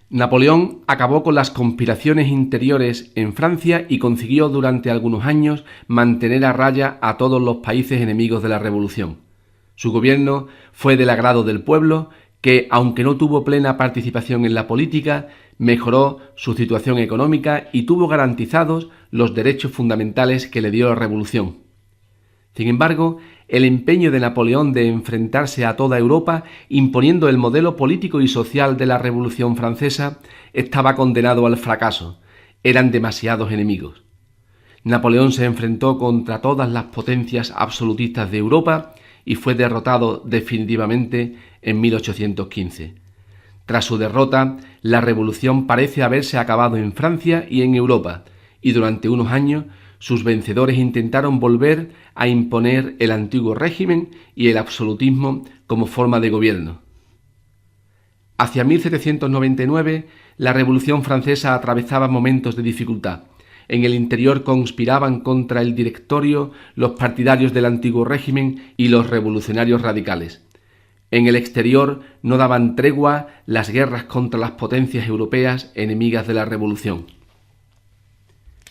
Napoleón acabó con las conspiraciones interiores en Francia y consiguió durante algunos años mantener a raya a todos los países enemigos de la Revolución. Su gobierno fue del agrado del pueblo, que, aunque no tuvo plena participación en la política, mejoró su situación económica y tuvo garantizados los derechos fundamentales que le dio la Revolución. Sin embargo, el empeño de Napoleón de enfrentarse a toda Europa, imponiendo el modelo político y social de la Revolución Francesa, estaba condenado al fracaso. Eran demasiados enemigos. Napoleón se enfrentó contra todas las potencias absolutistas de Europa y fue derrotado definitivamente en 1815. Tras su derrota, la revolución parece haberse acabado en Francia y en Europa, y durante unos años sus vencedores intentaron volver a imponer el antiguo régimen y el absolutismo como forma de gobierno. Hacia 1799, la Revolución Francesa atravesaba momentos de dificultad. En el interior conspiraban contra el Directorio los partidarios del antiguo régimen y los revolucionarios radicales. En el exterior no daban tregua las guerras contra las potencias europeas enemigas de la Revolución.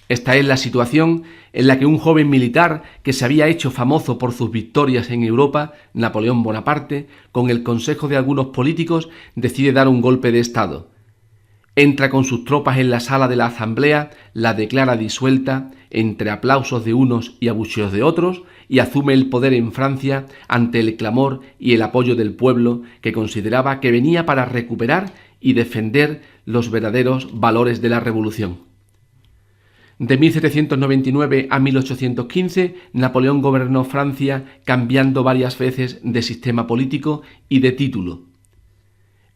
Esta es la situación en la que un joven militar que se había hecho famoso por sus victorias en Europa, Napoleón Bonaparte, con el consejo de algunos políticos, decide dar un golpe de Estado. Entra con sus tropas en la sala de la Asamblea, la declara disuelta, entre aplausos de unos y abucheos de otros, y asume el poder en Francia ante el clamor y el apoyo del pueblo, que consideraba que venía para recuperar y defender los verdaderos valores de la Revolución. De 1799 a 1815, Napoleón gobernó Francia cambiando varias veces de sistema político y de título.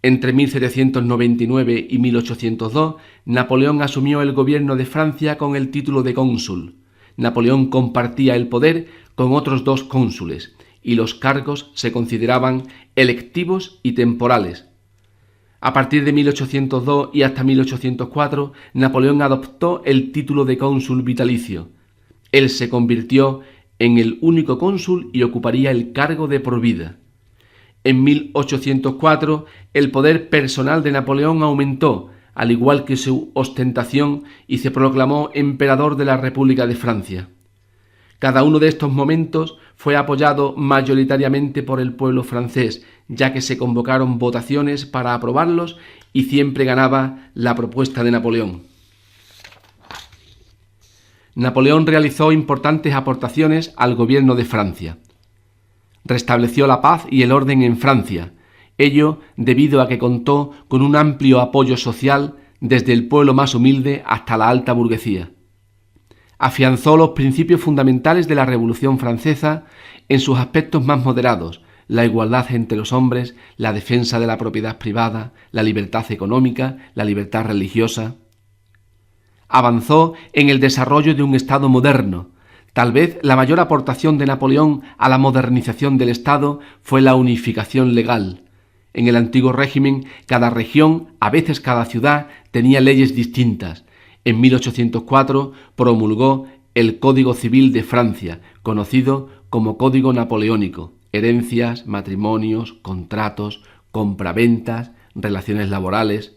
Entre 1799 y 1802, Napoleón asumió el gobierno de Francia con el título de cónsul. Napoleón compartía el poder con otros dos cónsules, y los cargos se consideraban electivos y temporales. A partir de 1802 y hasta 1804, Napoleón adoptó el título de cónsul vitalicio. Él se convirtió en el único cónsul y ocuparía el cargo de por vida. En 1804, el poder personal de Napoleón aumentó, al igual que su ostentación, y se proclamó emperador de la República de Francia. Cada uno de estos momentos fue apoyado mayoritariamente por el pueblo francés, ya que se convocaron votaciones para aprobarlos y siempre ganaba la propuesta de Napoleón. Napoleón realizó importantes aportaciones al gobierno de Francia. Restableció la paz y el orden en Francia, ello debido a que contó con un amplio apoyo social desde el pueblo más humilde hasta la alta burguesía. Afianzó los principios fundamentales de la Revolución Francesa en sus aspectos más moderados: la igualdad entre los hombres, la defensa de la propiedad privada, la libertad económica, la libertad religiosa. Avanzó en el desarrollo de un Estado moderno. Tal vez la mayor aportación de Napoleón a la modernización del Estado fue la unificación legal. En el antiguo régimen, cada región, a veces cada ciudad, tenía leyes distintas. En 1804 promulgó el Código Civil de Francia, conocido como Código Napoleónico: herencias, matrimonios, contratos, compraventas, relaciones laborales.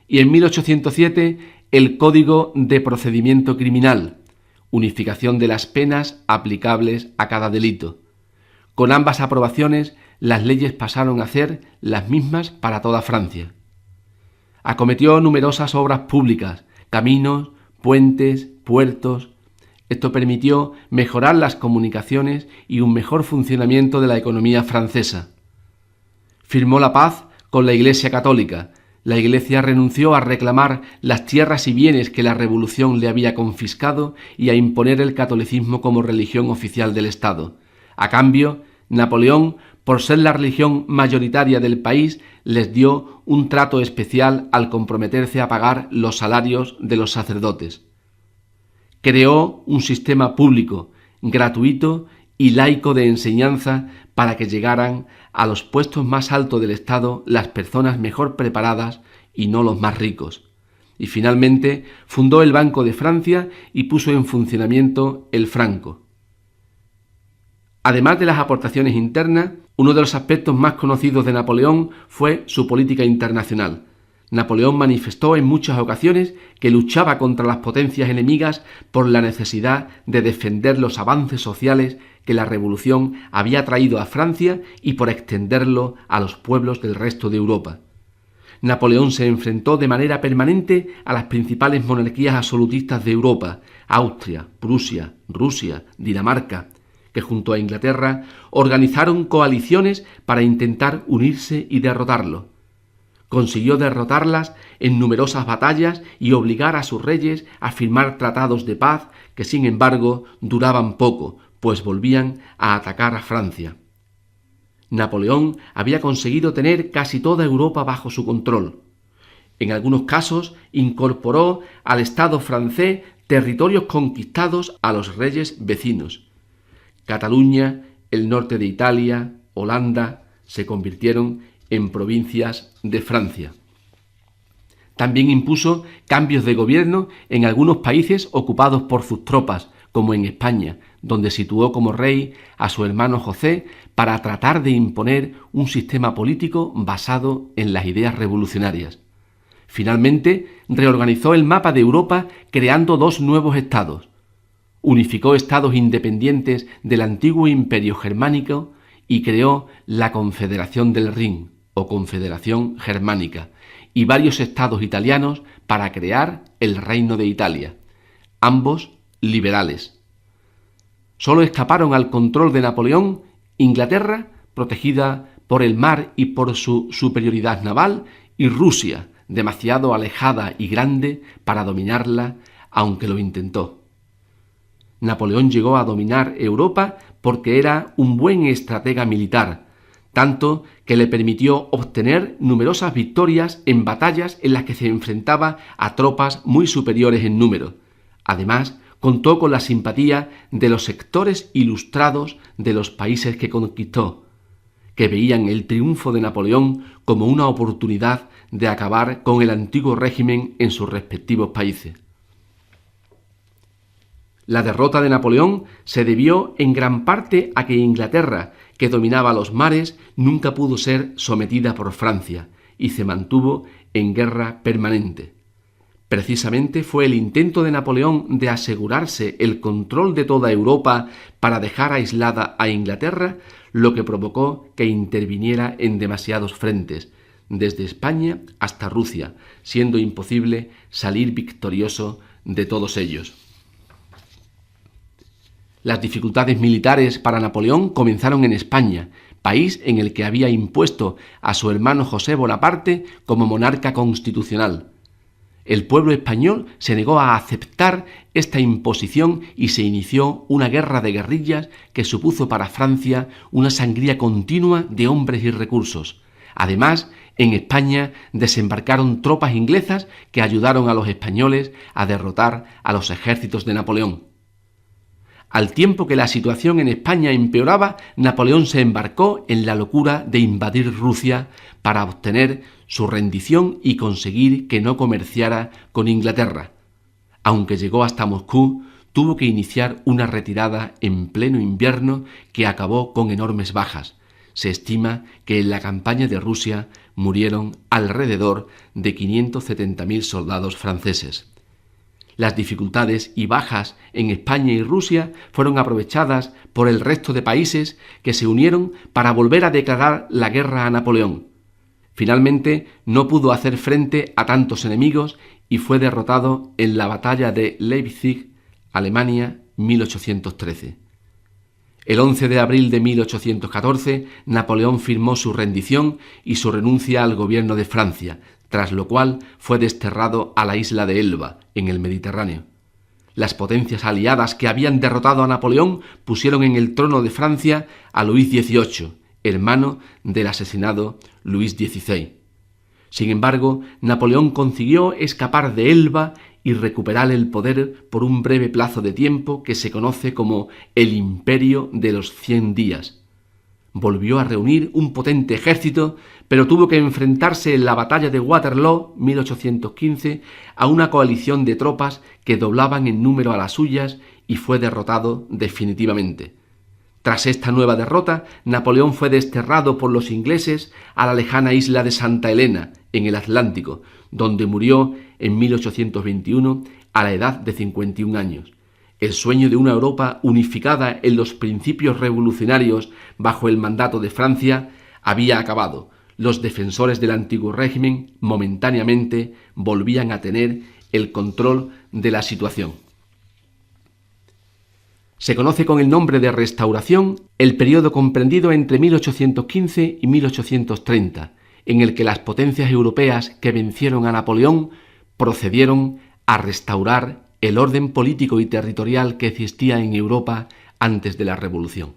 Y en 1807 el Código de Procedimiento Criminal, unificación de las penas aplicables a cada delito. Con ambas aprobaciones, las leyes pasaron a ser las mismas para toda Francia. Acometió numerosas obras públicas, caminos, puentes, puertos. Esto permitió mejorar las comunicaciones y un mejor funcionamiento de la economía francesa. Firmó la paz con la Iglesia Católica. La Iglesia renunció a reclamar las tierras y bienes que la Revolución le había confiscado y a imponer el catolicismo como religión oficial del Estado. A cambio, Napoleón, por ser la religión mayoritaria del país, les dio un trato especial al comprometerse a pagar los salarios de los sacerdotes. Creó un sistema público, gratuito y laico de enseñanza para que llegaran a los puestos más altos del Estado las personas mejor preparadas y no los más ricos. Y finalmente fundó el Banco de Francia y puso en funcionamiento el franco. Además de las aportaciones internas, uno de los aspectos más conocidos de Napoleón fue su política internacional. Napoleón manifestó en muchas ocasiones que luchaba contra las potencias enemigas por la necesidad de defender los avances sociales que la revolución había traído a Francia y por extenderlo a los pueblos del resto de Europa. Napoleón se enfrentó de manera permanente a las principales monarquías absolutistas de Europa, Austria, Prusia, Rusia, Dinamarca, que junto a Inglaterra organizaron coaliciones para intentar unirse y derrotarlo. Consiguió derrotarlas en numerosas batallas y obligar a sus reyes a firmar tratados de paz que, sin embargo, duraban poco, pues volvían a atacar a Francia. Napoleón había conseguido tener casi toda Europa bajo su control. En algunos casos incorporó al Estado francés territorios conquistados a los reyes vecinos. Cataluña, el norte de Italia, Holanda, se convirtieron en provincias de Francia. También impuso cambios de gobierno en algunos países ocupados por sus tropas, como en España, donde situó como rey a su hermano José para tratar de imponer un sistema político basado en las ideas revolucionarias. Finalmente, reorganizó el mapa de Europa creando dos nuevos estados. Unificó estados independientes del antiguo imperio germánico y creó la Confederación del Rin, o Confederación Germánica, y varios estados italianos para crear el Reino de Italia, ambos liberales. Solo escaparon al control de Napoleón Inglaterra, protegida por el mar y por su superioridad naval, y Rusia, demasiado alejada y grande para dominarla, aunque lo intentó. Napoleón llegó a dominar Europa porque era un buen estratega militar, tanto que le permitió obtener numerosas victorias en batallas en las que se enfrentaba a tropas muy superiores en número. Además, contó con la simpatía de los sectores ilustrados de los países que conquistó, que veían el triunfo de Napoleón como una oportunidad de acabar con el antiguo régimen en sus respectivos países. La derrota de Napoleón se debió en gran parte a que Inglaterra, que dominaba los mares, nunca pudo ser sometida por Francia y se mantuvo en guerra permanente. Precisamente fue el intento de Napoleón de asegurarse el control de toda Europa para dejar aislada a Inglaterra lo que provocó que interviniera en demasiados frentes, desde España hasta Rusia, siendo imposible salir victorioso de todos ellos. Las dificultades militares para Napoleón comenzaron en España, país en el que había impuesto a su hermano José Bonaparte como monarca constitucional. El pueblo español se negó a aceptar esta imposición y se inició una guerra de guerrillas que supuso para Francia una sangría continua de hombres y recursos. Además, en España desembarcaron tropas inglesas que ayudaron a los españoles a derrotar a los ejércitos de Napoleón. Al tiempo que la situación en España empeoraba, Napoleón se embarcó en la locura de invadir Rusia para obtener su rendición y conseguir que no comerciara con Inglaterra. Aunque llegó hasta Moscú, tuvo que iniciar una retirada en pleno invierno que acabó con enormes bajas. Se estima que en la campaña de Rusia murieron alrededor de 570.000 soldados franceses. Las dificultades y bajas en España y Rusia fueron aprovechadas por el resto de países que se unieron para volver a declarar la guerra a Napoleón. Finalmente no pudo hacer frente a tantos enemigos y fue derrotado en la batalla de Leipzig, Alemania, 1813. El 11 de abril de 1814, Napoleón firmó su rendición y su renuncia al gobierno de Francia, tras lo cual fue desterrado a la isla de Elba, en el Mediterráneo. Las potencias aliadas que habían derrotado a Napoleón pusieron en el trono de Francia a Luis XVIII, hermano del asesinado Luis XVI. Sin embargo, Napoleón consiguió escapar de Elba y recuperar el poder por un breve plazo de tiempo que se conoce como el Imperio de los 100 días. Volvió a reunir un potente ejército, pero tuvo que enfrentarse en la batalla de Waterloo, 1815, a una coalición de tropas que doblaban en número a las suyas y fue derrotado definitivamente. Tras esta nueva derrota, Napoleón fue desterrado por los ingleses a la lejana isla de Santa Helena, en el Atlántico, donde murió en 1821 a la edad de 51 años. El sueño de una Europa unificada en los principios revolucionarios bajo el mandato de Francia había acabado. Los defensores del antiguo régimen momentáneamente volvían a tener el control de la situación. Se conoce con el nombre de Restauración el periodo comprendido entre 1815 y 1830, en el que las potencias europeas que vencieron a Napoleón procedieron a restaurar el orden político y territorial que existía en Europa antes de la Revolución.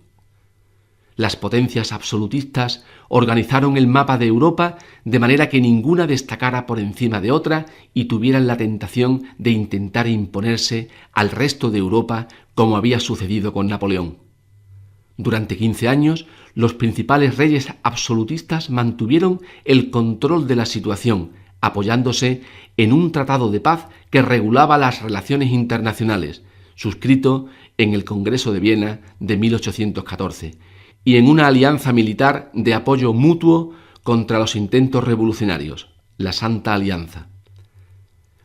Las potencias absolutistas organizaron el mapa de Europa de manera que ninguna destacara por encima de otra y tuvieran la tentación de intentar imponerse al resto de Europa como había sucedido con Napoleón. Durante 15 años, los principales reyes absolutistas mantuvieron el control de la situación, apoyándose en un tratado de paz que regulaba las relaciones internacionales, suscrito en el Congreso de Viena de 1814, y en una alianza militar de apoyo mutuo contra los intentos revolucionarios, la Santa Alianza.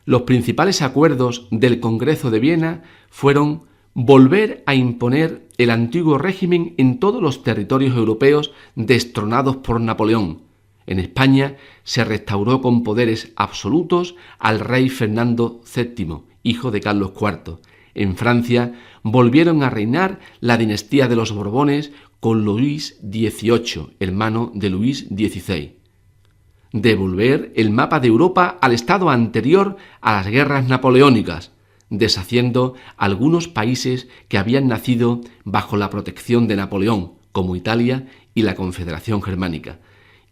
Los principales acuerdos del Congreso de Viena fueron volver a imponer el antiguo régimen en todos los territorios europeos destronados por Napoleón. En España se restauró con poderes absolutos al rey Fernando VII, hijo de Carlos IV. En Francia volvieron a reinar la dinastía de los Borbones con Luis XVIII, hermano de Luis XVI. Devolver el mapa de Europa al estado anterior a las guerras napoleónicas, deshaciendo algunos países que habían nacido bajo la protección de Napoleón, como Italia y la Confederación Germánica,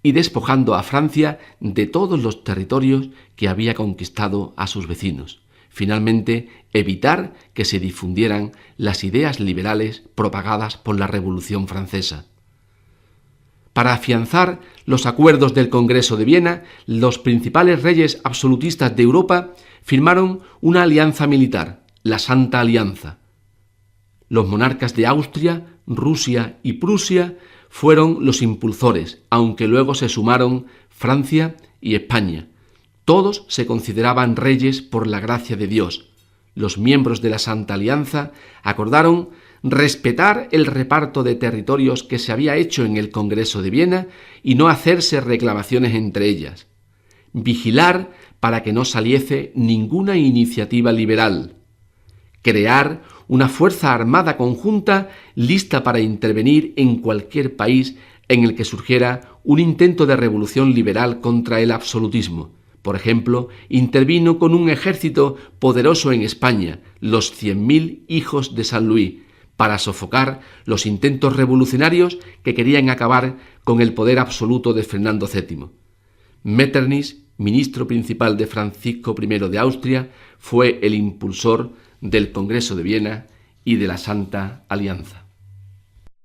y despojando a Francia de todos los territorios que había conquistado a sus vecinos. Finalmente, evitar que se difundieran las ideas liberales propagadas por la Revolución Francesa. Para afianzar los acuerdos del Congreso de Viena, los principales reyes absolutistas de Europa firmaron una alianza militar, la Santa Alianza. Los monarcas de Austria, Rusia y Prusia fueron los impulsores, aunque luego se sumaron Francia y España. Todos se consideraban reyes por la gracia de Dios. Los miembros de la Santa Alianza acordaron respetar el reparto de territorios que se había hecho en el Congreso de Viena y no hacerse reclamaciones entre ellas. Vigilar para que no saliese ninguna iniciativa liberal. Crear una fuerza armada conjunta lista para intervenir en cualquier país en el que surgiera un intento de revolución liberal contra el absolutismo. Por ejemplo, intervino con un ejército poderoso en España, los 100.000 hijos de San Luis, para sofocar los intentos revolucionarios que querían acabar con el poder absoluto de Fernando VII. Metternich, ministro principal de Francisco I de Austria, fue el impulsor del Congreso de Viena y de la Santa Alianza.